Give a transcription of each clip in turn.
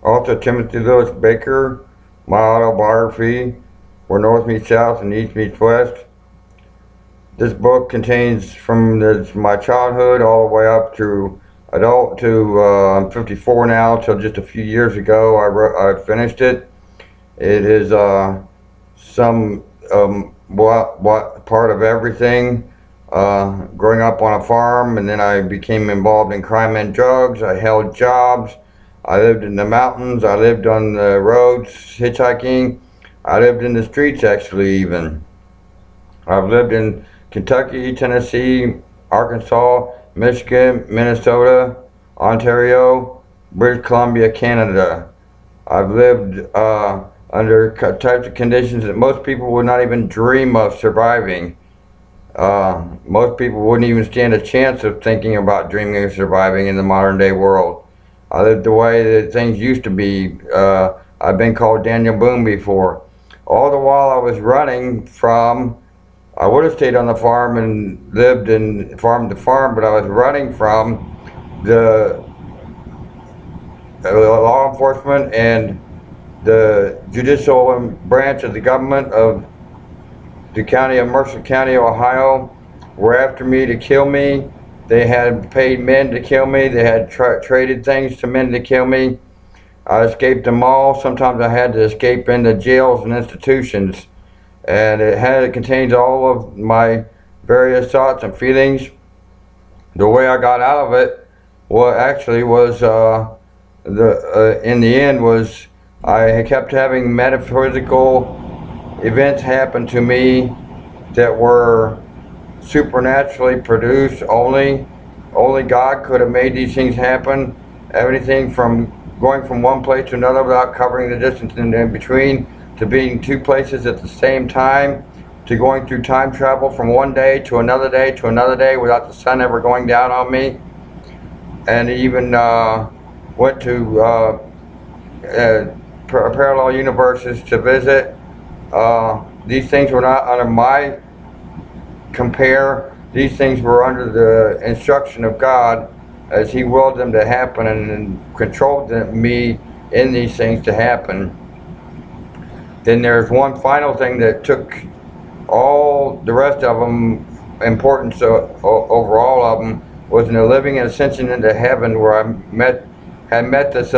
Author Timothy Lewis Baker, my autobiography, Where North Meets South and East Meets West. This book contains from my childhood all the way up to adult to I'm 54 now, till just a few years ago I finished it. It is some what part of everything. Growing up on a farm, and then I became involved in crime and drugs. I held jobs. I lived in the mountains. I lived on the roads, hitchhiking. I lived in the streets, actually, even. I've lived in Kentucky, Tennessee, Arkansas, Michigan, Minnesota, Ontario, British Columbia, Canada. I've lived under types of conditions that most people would not even dream of surviving. Most people wouldn't even stand a chance of thinking about dreaming of surviving in the modern day world. I lived the way that things used to be. I've been called Daniel Boone before. All the while I was running from, I would have stayed on the farm and lived in farm to farm, but I was running from the law enforcement and the judicial branch of the government of the county of Mercer County, Ohio, were after me to kill me. They had paid men to kill me. They had traded things to men to kill me. I escaped them all. Sometimes I had to escape into jails and institutions. And it contains all of my various thoughts and feelings. The way I got out of it, in the end was I kept having metaphysical events happen to me that were supernaturally produced. Only God could have made these things happen. Everything from going from one place to another without covering the distance in between, to being two places at the same time, to going through time travel from one day to another day to another day without the sun ever going down on me, and even went to parallel universes to visit. These things were not under my compare. These things were under the instruction of God, as He willed them to happen and controlled me in these things to happen. Then there's one final thing that took all the rest of them importance over all of them, was in the living ascension into heaven, where I had met this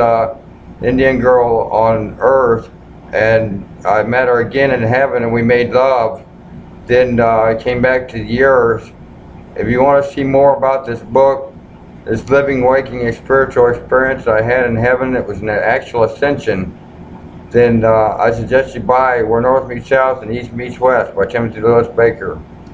Indian girl on earth, and I met her again in heaven, and we made love. Then I came back to the earth. If you want to see more about this book, this living, waking, spiritual experience I had in heaven, it was an actual ascension, then I suggest you buy Where North Meets South and East Meets West by Timothy Lewis Baker.